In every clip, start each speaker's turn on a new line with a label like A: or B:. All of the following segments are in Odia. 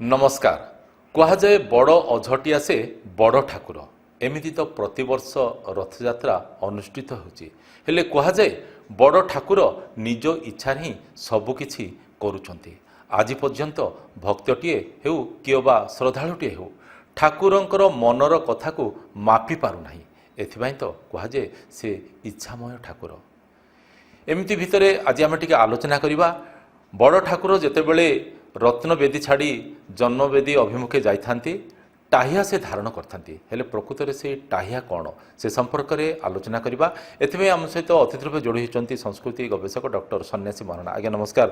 A: नमस्कार कहुए बड़ अझटी आसे बड़ ठाकुर एमती तो प्रतिवर्ष रथयात्रा अनुष्ठित होले कहुए बड़ ठाकुर निज इच्छा ही सबकि करुँच आज पर्यंत भक्तटीए हो कि बा श्रद्धालुटे हो ठाकुरंकर मनर कथा को मापी पारुना एथिपाई तो कहुए से इच्छामय ठाकुर एमती भितर आज आम टे आलोचना करवा बड़ ठाकुर जितेबले रत्नवेदी छाड़ी जन्मवेदी अभिमुखे जाइथांती टाहिया से धारण करथांती हेले प्रकृत में से टाहिया कौन से संपर्क में आलोचना करवा एथि आम सहित अतिथि रूप जोड़ी होती संस्कृति गवेषक डॉक्टर सन्यासी महाराणा आज्ञा नमस्कार।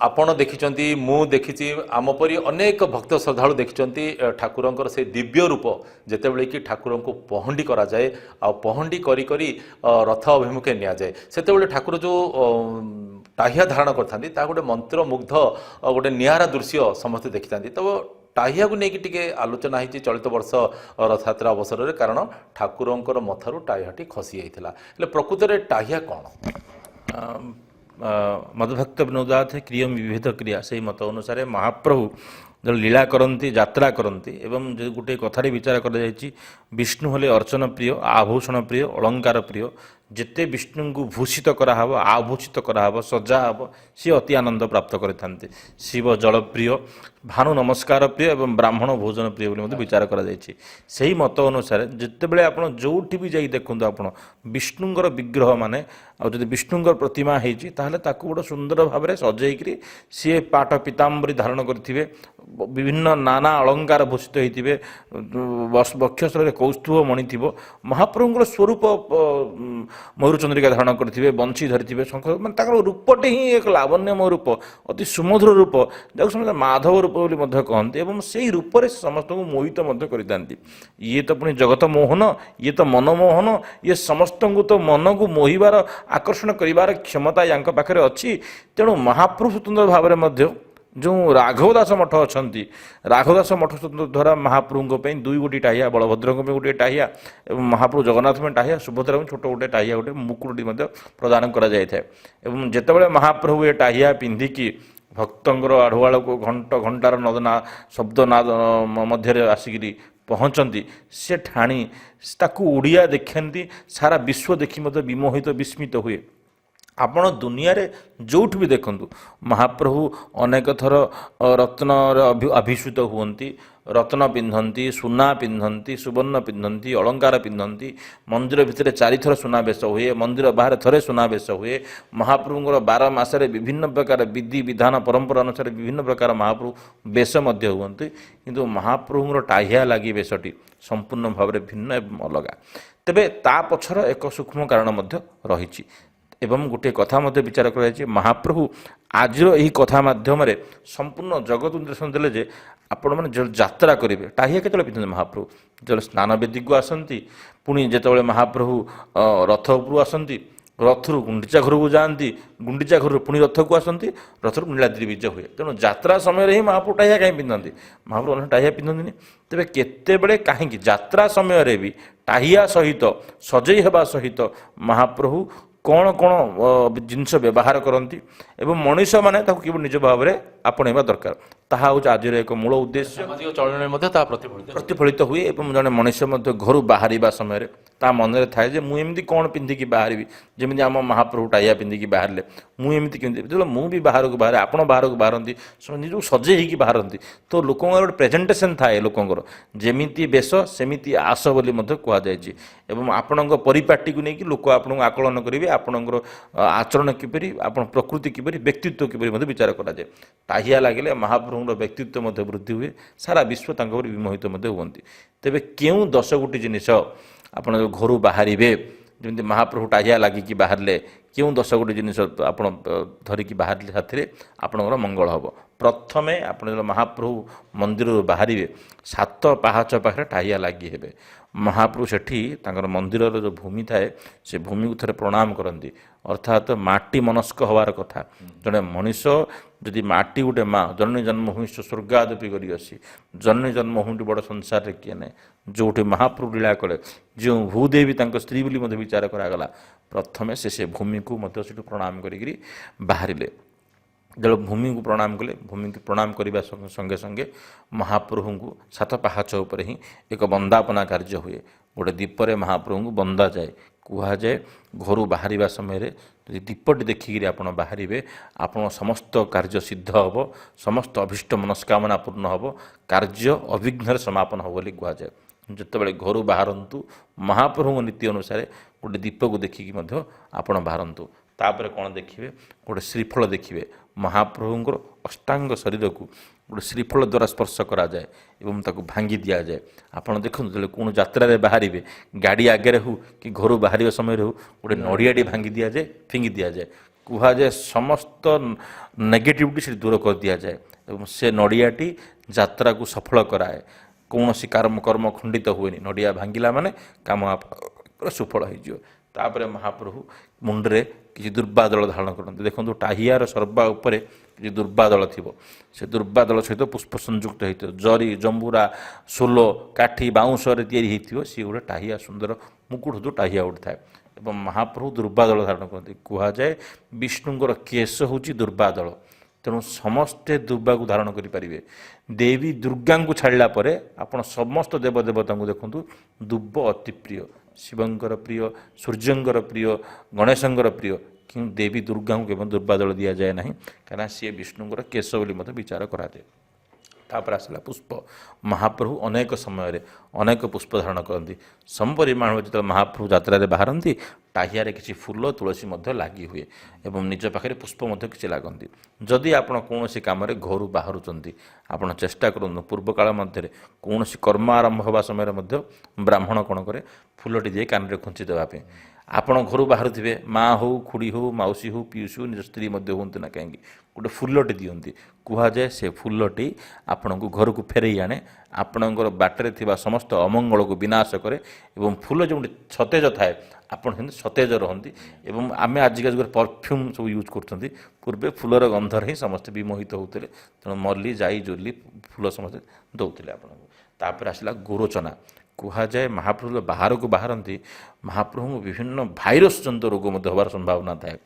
A: आपण देखी मु देखी आम परी अनेक भक्त श्रद्धालु देखी ठाकुरंकर से दिव्य रूप जितेबले कि ठाकुर को पहंडी करा जाए आ पहंडी करी करी रथ अभिमुखे निया जाए सेतेबले ठाकुर जो टाहिया धारण करता गोटे मंत्रमुग्ध गोटे निआरा दृश्य समस्ते देखी था तो टाहिया को लेकिन टिके आलोचना होती चलित वर्ष रथयात्रा अवसर में कारण ठाकुरंकर मथारू टाहियाटी खसी जाता प्रकृत में टाहिया कौन
B: मधुभक्त विनोदाथ क्रियम विभेद क्रिया से मत अनुसार महाप्रभु जो लीला करती यात्रा करती एवं जो गोटे कथार विचार कर विष्णु हेले अर्चन प्रिय आभूषण प्रिय अलंकार प्रिय जिते विष्णु को भूषित कराहब आभूषित कराहब सजा हम सी अति आनंद प्राप्त करते शिव जल प्रिय भानु नमस्कार प्रिय एवं ब्राह्मण भोजन प्रिय बोली विचार कर मत अनुसार जितेबले आप जो भी जा देखूँ आप विष्णुंर विग्रह माने आदि विष्णुंर प्रतिमा होता गोटे सुंदर भाव में सजैक सी पाट पीताम्बरी धारण करेंगे विभिन्न नाना अलंकार भूषित होते वक्षस्थल कौस्तुभ मणि थी महाप्रभुंर स्वरूप मयूरचंद्रिका धारण करेंगे बंशी धरी शंख मैं रूपटे ही एक लावण्यमय रूप अति सुमधुर रूप जहाँ समझते माधव रूप बोली कहते एवं से ही रूप से समस्त को मोहित करते ये तो पुणी जगत मोहन ये तो मनमोहन ये समस्त को तो मन को मोहिबार आकर्षण कर क्षमता या पाखे अच्छी तेणु महाप्रभु स्वतंत्र भाव में जो राघवदास मठ अच्छा राघवदास मठ द्वारा महाप्रभु दुई गोटी टाहिया बलभद्र गोटे टाहिया और महाप्रभु जगन्नाथ में टाहिया सुभद्रा में छोट गोटे टाहिया गोटे मुकुटी प्रदान कर जितेबाला महाप्रभु ये टाहिया पिंधिकी भक्तर आढ़ुआल को घंट घंटार नदना शब्द नाद मध्य आसिक पहुँचती से ठाणी ताकू उड़िया देखती सारा विश्व देखी विमोहित विस्मित हुए आपण दुनिया रे जोठ भी देखु महाप्रभु अनेक थर रत्न अभिषित हुंती रत्न पिंधती सुना पिंधती सुवर्ण पिंधती अलंकार पिंधती मंदिर भितर चारिथर सुनावेश हुए मंदिर बाहर थरे सुनावेश हुए महाप्रभुंर 12 मासरे विभिन्न प्रकार विधि विधान परंपरा अनुसार विभिन्न प्रकार महाप्रभु वेश हुंती किंतु महाप्रभुंर टाहिया लगी वेशटी संपूर्ण भाव में भिन्न एवं अलग तेबे ता पछर एक सूक्ष्म कारण रही एवं गोटे कथा मध्य विचार कर महाप्रभु आज यही कथा मध्यम संपूर्ण जगत निर्देशन देले जे आपण मैंने जो यात्रा करेंगे टाहिया के पिंधते महाप्रभु जो स्नान वेदी को आसती पुणी जिते महाप्रभु रथ उपरू आसती रथरू गुंडीचा घर को जाती गुंडीचा घर पुणी रथ को आसती रथर नीलाद्रि विजय हुए तेणु यात्रा समय ही महाप्रभु टाहिया कहीं पिंधती महाप्रभु अन्य टाहिया पिंधती तेरे केते कहीं यात्रा समय भी टाहिया सहित सजई होगा सहित महाप्रभु कौन कौन जिनस व्यवहार करती एवं मनीष मैंने कि निज भाव में आपणवा दरकार ताहा हूँ आज एक मूल उद्देश्य
A: चलन
B: प्रतिफलित हुए एवं जड़े मनीष घर बाहर समय ता मन में थाए जे मुझे कौन पिंधिकी बाहरी जमी आम महाप्रभु टाइया पिंधिकी बाहर मुझे केमी जो मुझे बाहर को बाहर आप बाहर को बाहरती निज सजे हो बाहरती तो लोक गोटे प्रेजेंटेशन थाए लोकर जमी बेश सेमती आस बोली कहुई एवं आपण परिपाटी को लेकिन लोक आपको आकलन करेंगे आपणकर आचरण किपर आप प्रकृति किपर व्यक्तित्व किपर विचार कराए टाहिया लगे महाप्रभुर व्यक्तित्व वृद्धि हुए सारा विश्व विमोहित हुंती तेरे क्यों 10 गोटी जिनिस आप घर बाहर जमी महाप्रभु टाहिया लगिकी बाहर क्यों 10 गोटी जिनिस आप धरिकी बाहर साथ आपणकर मंगल हम प्रथमे आप महाप्रभु मंदिर बाहर 7 पाहाच पाखे टाहिया लगी हे महाप्रभु सेठी मंदिर जो भूमि थाए से भूमि को थे प्रणाम करती अर्थात माटी मनस्क हबार कथा जड़े मनीष जदि माटी गोटे माँ जननी जन्मभूमि स्वर्गादपि गरीयसी जननी जन्मभूमि बड़ संसार किए ना जो महाप्रभु लीला कले जो भूदेवी स्त्री बोली विचार करागला प्रथमे से भूमि को प्रणाम करी बाहर ଯେତେବେଳେ ଭୂମିକୁ ପ୍ରଣାମ କଲେ, ଭୂମିକୁ ପ୍ରଣାମ କରିବା ସଙ୍ଗେ ସଙ୍ଗେ ମହାପ୍ରଭୁଙ୍କୁ ସାତ ପାହାଚ ଉପରେ ହିଁ ଏକ ବନ୍ଦାପନା କାର୍ଯ୍ୟ ହୁଏ। ଗୋଟେ ଦୀପରେ ମହାପ୍ରଭୁଙ୍କୁ ବନ୍ଦାଯାଏ। କୁହାଯାଏ ଘରୁ ବାହାରିବା ସମୟରେ ଯଦି ଦୀପଟି ଦେଖିକିରି ଆପଣ ବାହାରିବେ, ଆପଣ ସମସ୍ତ କାର୍ଯ୍ୟ ସିଦ୍ଧ ହେବ, ସମସ୍ତ ଅଭିଷ୍ଟ ମନସ୍କାମନା ପୂର୍ଣ୍ଣ ହେବ, କାର୍ଯ୍ୟ ଅବିଘ୍ନରେ ସମାପନ ହେବ ବୋଲି କୁହାଯାଏ। ଯେତେବେଳେ ଘରୁ ବାହାରନ୍ତୁ, ମହାପ୍ରଭୁଙ୍କ ନୀତି ଅନୁସାରେ ଗୋଟେ ଦୀପକୁ ଦେଖିକି ମଧ୍ୟ ଆପଣ ବାହାରନ୍ତୁ। ତାପରେ କ'ଣ ଦେଖିବେ? ଗୋଟେ ଶ୍ରୀଫଳ ଦେଖିବେ। ମହାପ୍ରଭୁଙ୍କର ଅଷ୍ଟାଙ୍ଗ ଶରୀରକୁ ଗୋଟେ ଶ୍ରୀଫଳ ଦ୍ୱାରା ସ୍ପର୍ଶ କରାଯାଏ ଏବଂ ତାକୁ ଭାଙ୍ଗି ଦିଆଯାଏ। ଆପଣ ଦେଖନ୍ତୁ, ଯେତେବେଳେ କୌଣସି ଯାତ୍ରାରେ ବାହାରିବେ, ଗାଡ଼ି ଆଗରେ ହେଉ କି ଘରୁ ବାହାରିବା ସମୟରେ ହେଉ, ଗୋଟେ ନଡ଼ିଆଟି ଭାଙ୍ଗି ଦିଆଯାଏ, ଫିଙ୍ଗି ଦିଆଯାଏ। କୁହାଯାଏ ସମସ୍ତ ନେଗେଟିଭିଟି ସେଠି ଦୂର କରିଦିଆଯାଏ ଏବଂ ସେ ନଡ଼ିଆଟି ଯାତ୍ରାକୁ ସଫଳ କରାଏ। କୌଣସି କର୍ମ ଖଣ୍ଡିତ ହୁଏନି। ନଡ଼ିଆ ଭାଙ୍ଗିଲା ମାନେ କାମ ଆପଣଙ୍କର ସୁଫଳ ହୋଇଯିବ। ତାପରେ ମହାପ୍ରଭୁ ମୁଣ୍ଡରେ କିଛି ଦୁର୍ବାଦଳ ଧାରଣ କରନ୍ତି। ଦେଖନ୍ତୁ, ଟାହିଆର ସର୍ବା ଉପରେ କିଛି ଦୁର୍ବାଦଳ ଥିବ। ସେ ଦୁର୍ବାଦଳ ସହିତ ପୁଷ୍ପ ସଂଯୁକ୍ତ ହୋଇଥିବ। ଜରି, ଜମ୍ବୁରା, ସୋଲ, କାଠି, ବାଉଁଶରେ ତିଆରି ହୋଇଥିବ। ସିଏ ଗୋଟେ ଟାହିଆ, ସୁନ୍ଦର ମୁକୁଟ ଯେଉଁ ଟାହିଆ ଉଠିଥାଏ ଏବଂ ମହାପ୍ରଭୁ ଦୁର୍ବାଦଳ ଧାରଣ କରନ୍ତି। କୁହାଯାଏ ବିଷ୍ଣୁଙ୍କର କେଶ ହେଉଛି ଦୁର୍ବାଦଳ, ତେଣୁ ସମସ୍ତେ ଦୁର୍ବାକୁ ଧାରଣ କରିପାରିବେ। ଦେବୀ ଦୁର୍ଗାଙ୍କୁ ଛାଡ଼ିଲା ପରେ ଆପଣ ସମସ୍ତ ଦେବଦେବତାଙ୍କୁ ଦେଖନ୍ତୁ, ଦୁବ ଅତି ପ୍ରିୟ। ଶିବଙ୍କର ପ୍ରିୟ, ସୂର୍ଯ୍ୟଙ୍କର ପ୍ରିୟ, ଗଣେଶଙ୍କର ପ୍ରିୟ, କିନ୍ତୁ ଦେବୀ ଦୁର୍ଗାଙ୍କୁ କେବଳ ଦୁର୍ବାଦଳ ଦିଆଯାଏ ନାହିଁ, କାରଣ ସିଏ ବିଷ୍ଣୁଙ୍କର କେଶ ବୋଲି ମଧ୍ୟ ବିଚାର କରାଯାଏ। ତାପରେ ଆସିଲା ପୁଷ୍ପ। ମହାପ୍ରଭୁ ଅନେକ ସମୟରେ ଅନେକ ପୁଷ୍ପ ଧାରଣ କରନ୍ତି। ସମପରିମାଣରେ ଯେତେବେଳେ ମହାପ୍ରଭୁ ଯାତ୍ରାରେ ବାହାରନ୍ତି, ଟାହିଆରେ କିଛି ଫୁଲ, ତୁଳସୀ ମଧ୍ୟ ଲାଗି ହୁଏ ଏବଂ ନିଜ ପାଖରେ ପୁଷ୍ପ ମଧ୍ୟ କିଛି ଲାଗନ୍ତି। ଯଦି ଆପଣ କୌଣସି କାମରେ ଘରୁ ବାହାରୁଛନ୍ତି, ଆପଣ ଚେଷ୍ଟା କରନ୍ତୁ ପୂର୍ବକାଳ ମଧ୍ୟରେ କୌଣସି କର୍ମ ଆରମ୍ଭ ହେବା ସମୟରେ ମଧ୍ୟ ବ୍ରାହ୍ମଣ କ'ଣ କରେ? ଫୁଲଟି ଦେଇ କାନରେ ଖୁଞ୍ଚି ଦେବା ପାଇଁ। ଆପଣ ଘରୁ ବାହାରୁଥିବେ, ମା' ହେଉ, ଖୁଡ଼ି ହେଉ, ମାଉସୀ ହେଉ, ପିଉସୀ ହେଉ, ନିଜ ସ୍ତ୍ରୀ ମଧ୍ୟ ହୁଅନ୍ତୁ ନା କାହିଁକି, ଗୋଟେ ଫୁଲଟି ଦିଅନ୍ତି। କୁହାଯାଏ ସେ ଫୁଲଟି ଆପଣଙ୍କୁ ଘରକୁ ଫେରେଇ ଆଣେ, ଆପଣଙ୍କର ବାଟରେ ଥିବା ସମସ୍ତ ଅମଙ୍ଗଳକୁ ବିନାଶ କରେ ଏବଂ ଫୁଲ ଯେଉଁଠି ସତେଜ ଥାଏ, ଆପଣ ସେମିତି ସତେଜ ରହନ୍ତି। ଏବଂ ଆମେ ଆଜିକା ଯୁଗରେ ପରଫ୍ୟୁମ୍ ସବୁ ୟୁଜ୍ କରୁଛନ୍ତି, ପୂର୍ବେ ଫୁଲର ଗନ୍ଧରେ ହିଁ ସମସ୍ତେ ବିମୋହିତ ହେଉଥିଲେ। ତେଣୁ ମଲ୍ଲି, ଜାଇ, ଜୁଲି ଫୁଲ ସମସ୍ତେ ଦେଉଥିଲେ ଆପଣଙ୍କୁ। ତାପରେ ଆସିଲା ଗୋରୋଚନା। କୁହାଯାଏ ମହାପ୍ରଭୁ ବାହାରକୁ ବାହାରନ୍ତି, ମହାପ୍ରଭୁଙ୍କୁ ବିଭିନ୍ନ ଭାଇରସ୍ ଜନିତ ରୋଗ ମଧ୍ୟ ହେବାର ସମ୍ଭାବନା ଥାଏ।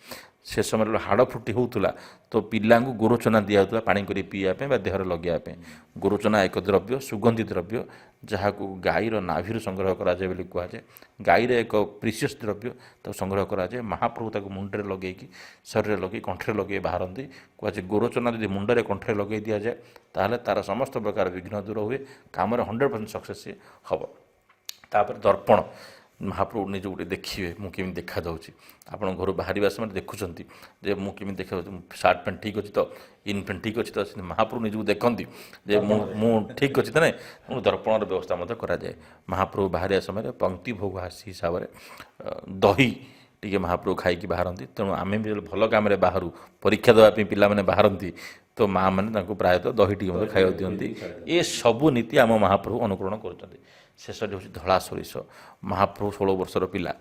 B: ସେ ସମୟରେ ହାଡ଼ ଫୁଟି ହେଉଥିଲା, ତ ପିଲାଙ୍କୁ ଗୋରୋଚନା ଦିଆହେଉଥିଲା ପାଣି କରି ପିଇବା ପାଇଁ ବା ଦେହରେ ଲଗାଇବା ପାଇଁ। ଗୋରୋଚନା ଏକ ଦ୍ରବ୍ୟ, ସୁଗନ୍ଧି ଦ୍ରବ୍ୟ, ଯାହାକୁ ଗାଈର ନାଭିରୁ ସଂଗ୍ରହ କରାଯାଏ ବୋଲି କୁହାଯାଏ। ଗାଈର ଏକ ପ୍ରିସିୟସ୍ ଦ୍ରବ୍ୟ, ତାକୁ ସଂଗ୍ରହ କରାଯାଏ। ମହାପ୍ରଭୁ ତାକୁ ମୁଣ୍ଡରେ ଲଗେଇକି, ଶରୀରରେ ଲଗେଇ, କଣ୍ଠରେ ଲଗେଇ ବାହାରନ୍ତି। କୁହାଯାଏ ଗୋରୋଚନା ଯଦି ମୁଣ୍ଡରେ କଣ୍ଠରେ ଲଗେଇ ଦିଆଯାଏ, ତାହେଲେ ତା'ର ସମସ୍ତ ପ୍ରକାର ବିଘ୍ନ ଦୂର ହୁଏ, କାମରେ 100% ସକ୍ସେସ୍ ହେବ। ତାପରେ ଦର୍ପଣ। ମହାପ୍ରଭୁ ନିଜେ ଗୋଟେ ଦେଖିବେ ମୁଁ କେମିତି ଦେଖାଯାଉଛି। ଆପଣ ଘରୁ ବାହାରିବା ସମୟରେ ଦେଖୁଛନ୍ତି ଯେ ମୁଁ କେମିତି ଦେଖାଯାଉଛି, ସାର୍ଟ ପ୍ୟାଣ୍ଟ ଠିକ୍ ଅଛି ତ, ଇନ୍ ପ୍ୟାଣ୍ଟ ଠିକ୍ ଅଛି ତ, ମହାପ୍ରଭୁ ନିଜକୁ ଦେଖନ୍ତି ଯେ ମୁଁ ଠିକ୍ ଅଛି ତ ନାହିଁ। ତେଣୁ ଦର୍ପଣର ବ୍ୟବସ୍ଥା ମଧ୍ୟ କରାଯାଏ। ମହାପ୍ରଭୁ ବାହାରିବା ସମୟରେ ପଙ୍କ୍ତି ଭୋଗ ହିସାବରେ ଦହି ଟିକେ ମହାପ୍ରଭୁ ଖାଇକି ବାହାରନ୍ତି। ତେଣୁ ଆମେ ବି ଭଲ କାମରେ ବାହାରୁ, ପରୀକ୍ଷା ଦେବା ପାଇଁ ପିଲାମାନେ ବାହାରନ୍ତି, ତ ମାଆ ମାନେ ତାଙ୍କୁ ପ୍ରାୟତଃ ଦହି ଟିକେ ମଧ୍ୟ ଖାଇବାକୁ ଦିଅନ୍ତି। ଏସବୁ ନୀତି ଆମ ମହାପ୍ରଭୁ ଅନୁକରଣ କରୁଛନ୍ତି। ଶେଷଟି ହେଉଛି ଧଳା ସୋରିଷ। ମହାପ୍ରଭୁ 16 ବର୍ଷର ପିଲା,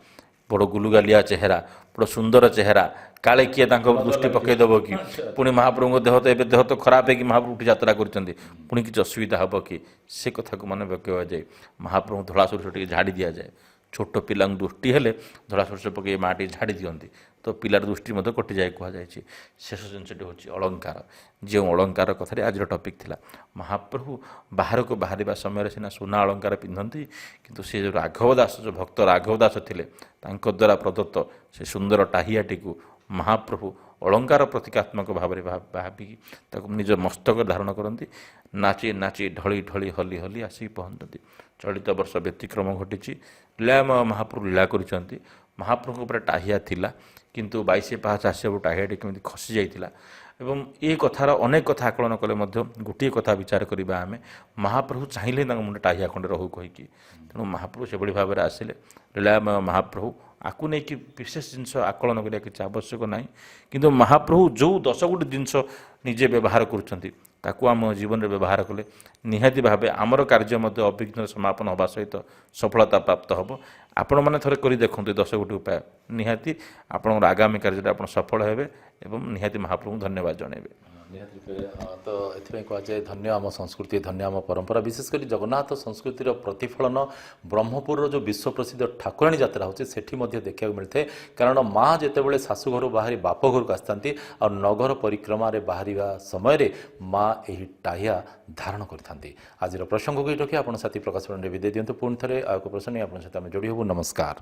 B: ବଡ଼ ଗୁଲୁଗାଲିଆ ଚେହେରା, ବଡ଼ ସୁନ୍ଦର ଚେହେରା, କାଳେ କିଏ ତାଙ୍କ ଦୃଷ୍ଟି ପକାଇଦେବ କି? ପୁଣି ମହାପ୍ରଭୁଙ୍କ ଦେହ ତ ଖରାପ ହେଇକି ମହାପ୍ରଭୁ ଉଠି ଯାତ୍ରା କରିଛନ୍ତି, ପୁଣି କିଛି ଅସୁବିଧା ହେବ କି? ସେ କଥାକୁ ମନେ ପକାଇଯାଏ। ମହାପ୍ରଭୁଙ୍କୁ ଧଳା ସୋରିଷ ଟିକେ ଝାଡ଼ି ଦିଆଯାଏ। ଛୋଟ ପିଲାଙ୍କୁ ଦୃଷ୍ଟି ହେଲେ ଧଳା ସୋରିଷ ପକାଇ ମାଆ ଟିକେ ଝାଡ଼ି ଦିଅନ୍ତି, ତ ପିଲାର ଦୃଷ୍ଟି ମଧ୍ୟ କଟିଯାଏ କୁହାଯାଇଛି। ଶେଷ ଜିନିଷଟି ହେଉଛି ଅଳଙ୍କାର। ଯେଉଁ ଅଳଙ୍କାର କଥାରେ ଆଜିର ଟପିକ୍ ଥିଲା, ମହାପ୍ରଭୁ ବାହାରକୁ ବାହାରିବା ସମୟରେ ସିନା ସୁନା ଅଳଙ୍କାର ପିନ୍ଧନ୍ତି, କିନ୍ତୁ ସେ ଯେଉଁ ରାଘବ ଦାସ, ଯେଉଁ ଭକ୍ତ ରାଘବ ଦାସ ଥିଲେ, ତାଙ୍କ ଦ୍ୱାରା ପ୍ରଦତ୍ତ ସେ ସୁନ୍ଦର ଟାହିଆଟିକୁ ମହାପ୍ରଭୁ ଅଳଙ୍କାର ପ୍ରତୀକାତ୍ମକ ଭାବରେ ଭାବିକି ତାକୁ ନିଜ ମସ୍ତକରେ ଧାରଣ କରନ୍ତି। ନାଚି ନାଚି ଢଳି ଢଳି ହଲି ହଲି ଆସିକି ପହଞ୍ଚନ୍ତି। ଚଳିତ ବର୍ଷ ବ୍ୟତିକ୍ରମ ଘଟିଛି। ଲୀଳାମୟ ମହାପ୍ରଭୁ ଲୀଳା କରିଛନ୍ତି। ମହାପ୍ରଭୁଙ୍କ ଉପରେ ଟାହିଆ ଥିଲା, କିନ୍ତୁ 22 ପାହାଚ ଆସିବାକୁ ଟାହିଆଟି କେମିତି ଖସି ଯାଇଥିଲା। ଏବଂ ଏ କଥାର ଅନେକ କଥା ଆକଳନ କଲେ ମଧ୍ୟ ଗୋଟିଏ କଥା ବିଚାର କରିବା ଆମେ, ମହାପ୍ରଭୁ ଚାହିଁଲେ ତାଙ୍କ ମୁଣ୍ଡ ଟାହିଆ ଖଣ୍ଡେ ରହୁ କହିକି। ତେଣୁ ମହାପ୍ରଭୁ ସେଭଳି ଭାବରେ ଆସିଲେ। ଲୀଳାମୟ ମହାପ୍ରଭୁ, ଆକୁ ନେଇକି ବିଶେଷ ଜିନିଷ ଆକଳନ କରିବା କିଛି ଆବଶ୍ୟକ ନାହିଁ। କିନ୍ତୁ ମହାପ୍ରଭୁ ଯେଉଁ 10 ଗୋଟି ଜିନିଷ ନିଜେ ବ୍ୟବହାର କରୁଛନ୍ତି, ତାକୁ ଆମ ଜୀବନରେ ବ୍ୟବହାର କଲେ ନିହାତି ଭାବେ ଆମର କାର୍ଯ୍ୟ ମଧ୍ୟ ଅବିଘ୍ନରେ ସମାପନ ହେବା ସହିତ ସଫଳତା ପ୍ରାପ୍ତ ହେବ। ଆପଣମାନେ ଥରେ କରି ଦେଖନ୍ତୁ 10 ଗୋଟି ଉପାୟ, ନିହାତି ଆପଣଙ୍କର ଆଗାମୀ କାର୍ଯ୍ୟରେ ଆପଣ ସଫଳ ହେବେ ଏବଂ ନିହାତି ମହାପ୍ରଭୁଙ୍କୁ ଧନ୍ୟବାଦ ଜଣାଇବେ।
A: ନିହାତି ରୂପେ ତ ଏଥିପାଇଁ କୁହାଯାଏ ଧନ୍ୟ ଆମ ସଂସ୍କୃତି ଧନ୍ୟ ଆମ ପରମ୍ପରା ବିଶେଷ କରି ଜଗନ୍ନାଥ ସଂସ୍କୃତିର ପ୍ରତିଫଳନ ବ୍ରହ୍ମପୁରର ଯେଉଁ ବିଶ୍ୱ ପ୍ରସିଦ୍ଧ ଠାକୁରାଣୀ ଯାତ୍ରା ହେଉଛି ସେଠି ମଧ୍ୟ ଦେଖିବାକୁ ମିଳିଥାଏ କାରଣ ମା ଯେତେବେଳେ ଶାଶୁଘରୁ ବାହାରି ବାପ ଘରକୁ ଆସିଥାନ୍ତି ଆଉ ନଗର ପରିକ୍ରମାରେ ବାହାରିବା ସମୟରେ ମା ଏହି ଟାହିଆ ଧାରଣ କରିଥାନ୍ତି ଆଜିର ପ୍ରସଙ୍ଗକୁ ଏଠି ରଖି ଆପଣ ସାଥୀ ପ୍ରକାଶ ବିଦାୟ ଦିଅନ୍ତୁ ପୁଣି ଥରେ ଆଉ ଏକ ପ୍ରସଙ୍ଗ ଆପଣଙ୍କ ସହିତ ଆମେ ଯୋଡ଼ି ହେବୁ ନମସ୍କାର।